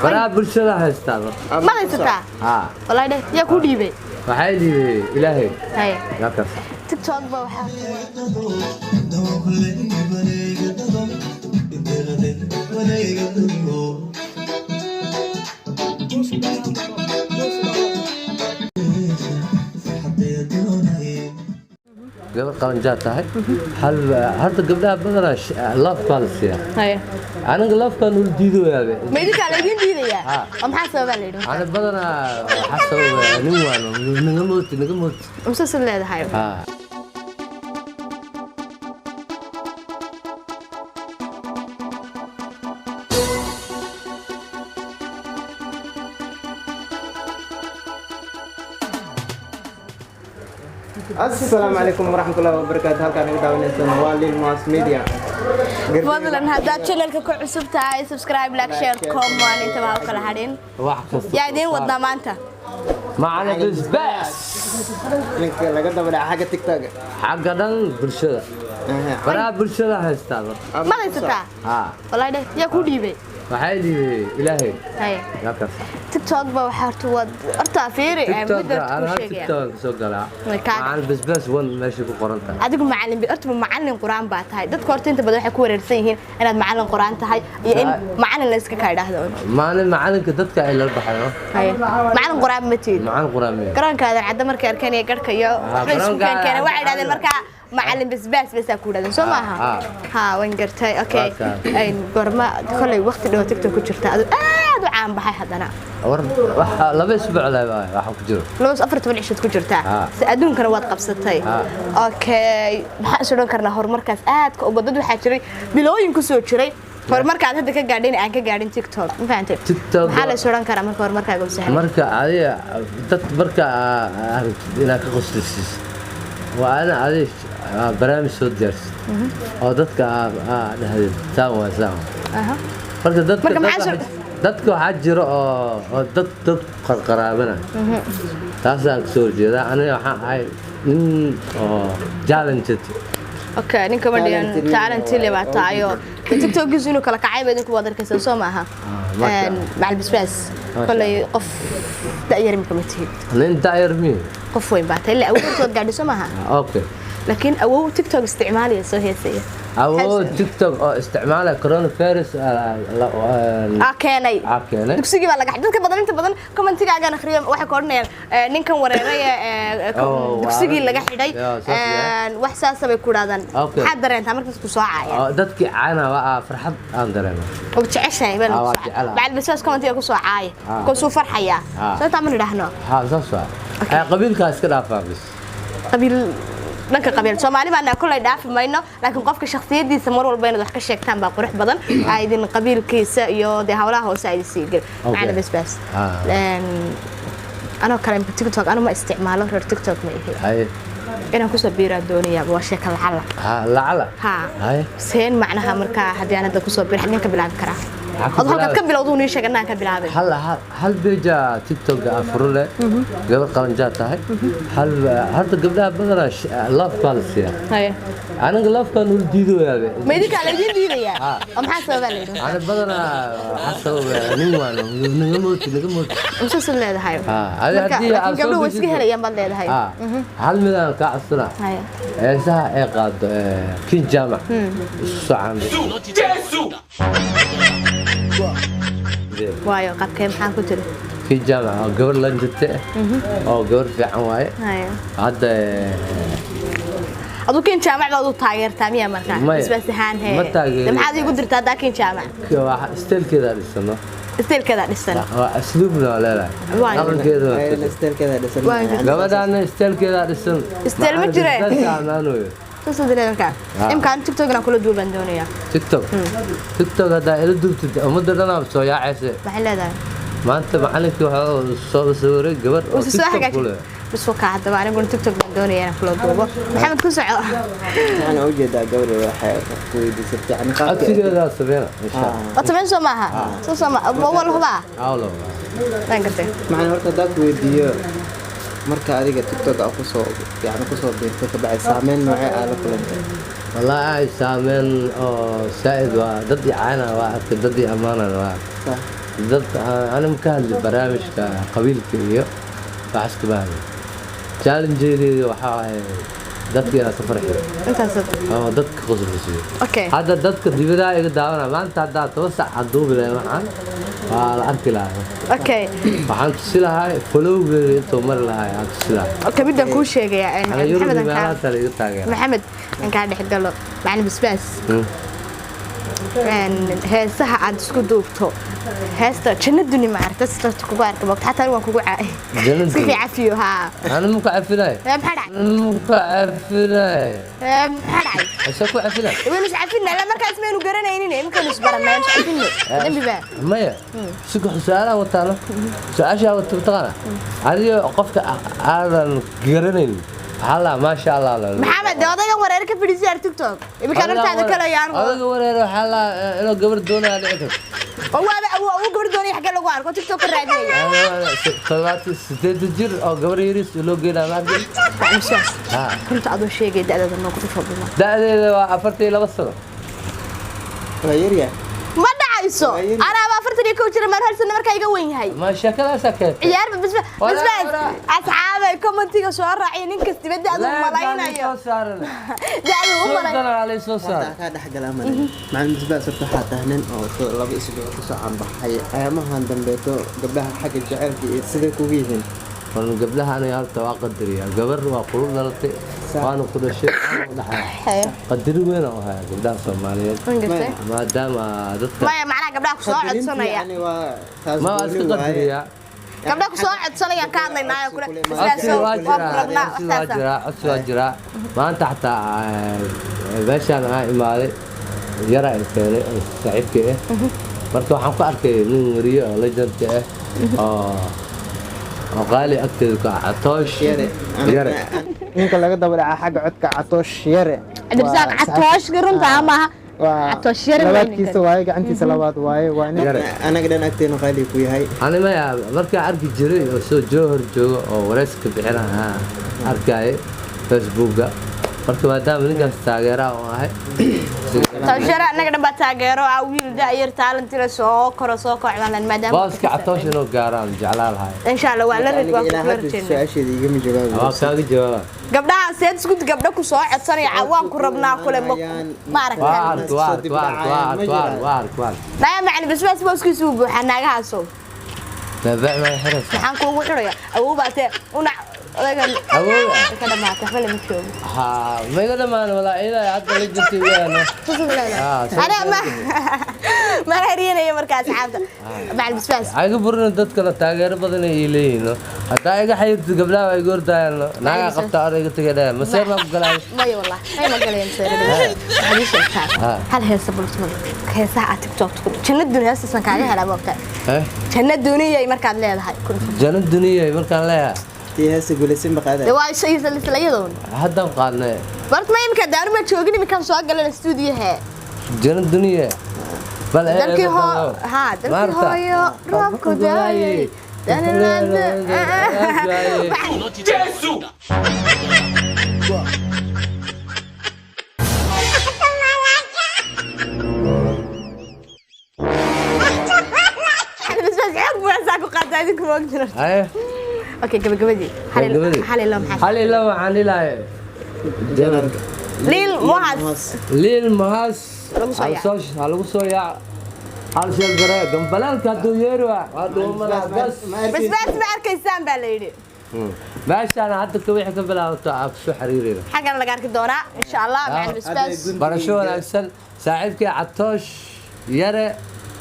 Bara bulshada haystaa. Ma haysataa? Ha. Wallahi de yaa ku dhiibay. Waxay dhiibay Ilaahay. Hay. Yakas. TikTok ba waxa gabar qalanjaa tahay hal hadda gabdhaha badana love policy hay aniga love kan uu diidooyaa meedi kale idin diidaya maxaa sababa leeyahay ana badana xasab nin waan naga mood umsasal leedahay ha السلام عليكم ورحمة الله وبركاته. هل كان يقدرون يسمعوا للماس ميديا؟ فضلا هذا channel كو عصب تاعي سبسكرايب لايك شير كومنت انت ما كل حدين يا دين ودنا مانتا معنا بس لينك لقد بدأ حاجة تيك توك حاجة دان برشلة برا برشلة هستا ما هيستا ها والله ده يا كو ديبي waxay dhiibay Ilaahay hay yakas TikTok ba waxa wad arta fiiri midda ku sheegay TikTok soo galaa aan bas wan meesha ku qoranta adigu macallin bi arta macallin quraan ba tahay dadka horta inta badan waxay ku wareersan yihiin inaad macallin quraan tahay iyo in macallin la iska kaydhaahdo macallinka dadka ay la baxayo hay macallin quraan ma tiid macallin quraan ma garankaada cadda markay arkeen ee garhka iyo isku keenay waxay yiraahdeen marka معلم بس أكون سو معها ها وين قرتي أوكي أي برما كل وقت اللي هو تيك توك وشرتها عام بحي حدنا لبي أسبوع لا راح كجرو لو أفرت من عشرة كجرتها سأدون كانوا واثق بستي أوكي بحسون كنا هور مركز وبدو حاجري بلو ينكسر شري هور مركز هذا كقاعدين أنا كقاعدين تيك توك ما فهمت تيك توك حالة سوران كرا مركز هور مركز يقول سهل مركز عادي مركز هنا كقصص وأنا عادي برامج صوت درس أو دتك سامو مركز دتك حجر أو دت قرابنا تاسع سور جدا أنا هاي جالنتي أوكي نين كمان تالنتي اللي بعتايو تيك توك جزء كلا كعيب إنك وادر كسر سماها مع البسباس كل قف داير مكمتين لين داير مين قف وين بعتها اللي أول صوت قاعد سماها أوكي لكن أول تيك توك استعمالي سوي سيء أول تيك توك استعماله كورونا فيروس كاني تكسيجي ولا قاعد بدل أنت بدل كمان تيجي عجان خريم واحد كورنير نينكم وريريا تكسيجي اللي قاعد يدي وحساسة بيكون هذا حد أنت عمرك تسوعة دتك عنا بقى فرحت أندرنا وبتعيش هاي بعد بس كمان تيجي كسوعة كسو فرحة يا شو تعمل رهنا قبيل كاس كده فابس قبيل لك قبيل سومالي بأن كل يدافع منه لكن قفك شخصية دي سمر والبين ضحك الشيء كان بقرح بدن عايدين قبيل كيس يو ده حولها هو سعيد يصير معنا بس لأن أنا كلام تيك توك أنا ما استعماله غير تيك توك ما هي أنا كوسا بيرة الدنيا بوشك العلا العلا ها سين معناها مركا حدي أنا ده كوسا بيرة حنين كبلعب كرا أظهر كبل أظن يشجع أنها كبلعب هل بيجا تيك توك أفرله قبل قرنجات هاي هل قبلها بدنا لاف بالسيا أنا لاف كانوا ديدويا ميدي كله ديدويا أم حاسة بالي أنا بدنا حاسة نيوان نجموت مسلسل له هاي هذه قبل وسكي هلا يوم بالله هاي هل مدان كأصلا إذا إقاد كين جامع الصعام وايو قد كم حان كنت في جامعة قبل لنجته أو قبل في عواي هذا أدو كين جامع لو تاجر تامية مركان بس هان هي لما حد يقدر تدا كين جامع ستيل كذا للسنة ستيل كذا للسنة أسلوبنا لا قبل كذا ستيل كذا للسنة قبل أنا ستيل كذا للسنة ستيل مجرى تصدق لي مكان إمكان تيك توك أنا كله دوب عندوني تيك توك هذا إلى دوب أمد أنا بسوي يا عيسى محل هذا ما أنت معلك وصور صوري قبل تيك توك بس وقع هذا أنا أقول تيك توك عندوني أنا كله دوبه محمد كوسع أنا أوجد قبل واحد كويدي سبت يعني أكيد هذا سبينا إن شاء الله أتمنى سماها سماها أول هو بقى أولو ما قلت معنا ورك داك ويديو marka adiga TikTok aan ku soo biirtay ka bacay saameyn noocee ah la kulantay wallahi saameyn oo saaid waa dad caana waa dad amaana waa dad أنا مكان برامج كقبيل كيو بعس كمان challenge وحاي dadka ina safar xiro intaas dadka qoslaysiyo okay hada dadka dibada iga daawana maanta hada 7 saac duubile waxaan waa la arki lahaa okay waxaan tusi lahaa folowga intuu mar lahaa aan tusi lahaa okay midaan kuu sheegaya maxamed aan ka dhex galo macna basbaas heesaha aad isku duubto heesta jannaduni ma aragtay sidoo kugu arkay waqti xataa waan kugu caay si fiican ha أنا مو كعفلاي مو كعفلاي maxay إيش أكو عفلاي وين مش عارفين لا markaas meenu garanaynin imkan isbarnaa mش عارفين dambi baa مايا سكو حسالة وطالع سأشياء وتبتغنا هذه قفت أنا قرنين هلا ما شاء الله لا محمد odayga wareerka fidisay TikTok imkan artaada kala yaan odayga wareer hلا inuu gabar doonaa dhigto oo gabar doonay xagga lagu arko TikTok ka raadinaya talaati 8 jir oo gabar yariis loo geeynaa maarkay ha kunta adu sheegay da'dada noo ku fadhima da'deeda waa 42 sano waa yariya ma dhacayso ana 42 jir mar hal sano markaa iga weyn yahay ma shakadaas ka ciyaar bas asxaabay commentiga soo raacay nin kasta dibadda adu malaynayo da'du u malay dana عليه soo saar ka dhaxgalama macna basbaas waxa tahnan oo laba isbuuc ku soo aanbaxay ayamahan dambeeto gabdhaha xagga jaceelka iyo sida kugu yihiin waxaan gabdhaha anay halta waa qadariya gabar waa qulub dhalatay waana ku dhashay dhaxay qadari weyn oo ahaa gabdhaha Soomaaliyeed maadaama dadka ma macna gabdhaha ku soo codsanaya ma iska qadariya gabdhaha ku soo codsanaya ka hadlaynaa kula waa jira maanta xataa meeshaan aan imaaday yara keenay saaxiibkay marka waxaan ku arkay nin wariyo oo legend ah oo qaali agteeda ka Catoosh yare ninka laga dabaraca xagga codka Catoosh yare adibsaaq Catoosh garunta ama Catoosh yare labaadkiisa waaye gacantiisa labaad waaye waa anaga dhan agteena qaali ku yahay ana ma marka arki jiray oo soo joohor joogo oo wareyska bixinaha arkay Facebook marka maadaama ninkaas taageera oo ahay tawshara anaga dhan ba taageero wiil daayir talent la soo koro soo kocdan maadaama baaska Catoosh inuu gaaraan jeclaalahay insha Allah waa la rid waa ku rajeen su'aasheedii igama jawaab waa kaaga jawaab gabdhaha seed isku gabdha ku soo codsanaya waan ku rabnaa kule ma aragtay waar macna basbaas booskiisu buuxa naagahaaso لا ما يحرس waxaan kuugu xiraya awoobaate una odagan awooda ka dhamaatay xal ma joogo ha ma iga dhamaan wala ilaa hadda la jirtay weeyana ana ma hariyeenaya markaas xaabta macal basbaas ayaga burna dadka la taageero badan ay leeyihiin hadaa iga xayirto gabdhaha ay goortaayaan naaga qabta odayga tagay ma seer ma galay ma wallahi ma galeen seer hal heesa bulshada heesaha TikTok jannad dunya heesan kaaga helaa waqti jannad dunya markaad leedahay jannad dunya markaan leeyahay heesa guulaysan baqaada waa shay islayadon hadda qaadnay bart ma imka daarma joogin imkan soo galay stuudiyaha jannad dunya bal dalkii hooyo roobku daayay Jesus! اوكي gabagabadii حالي لو عن ليل مهاس هلو سو يا هل شيء جرى جنبلال كادو يروى بس ما arkaysaan baa la yiri باش انا حتى كوي حكم بلا سو حريري حقنا laga arki doona insha Allah macna basbaas barasho wanaagsan saaxiibkay Catoosh yare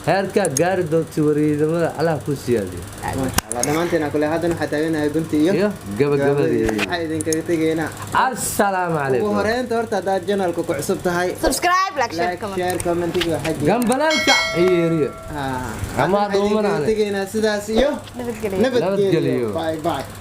heerka gaari doonto wariidamada Allah ku siyaadiyo Allah dhamaanteena kule hadan waxa taaganahay gunti iyo gabagabadii waxa idin kaga tageena assalaamu calaykum ugu horeynta horta hadaad channelka ku cusub tahay subscribe like share comment iyo xaji gambalaalka ciyaariyo ama tageena sidaas iyo nabadgelyo bye bye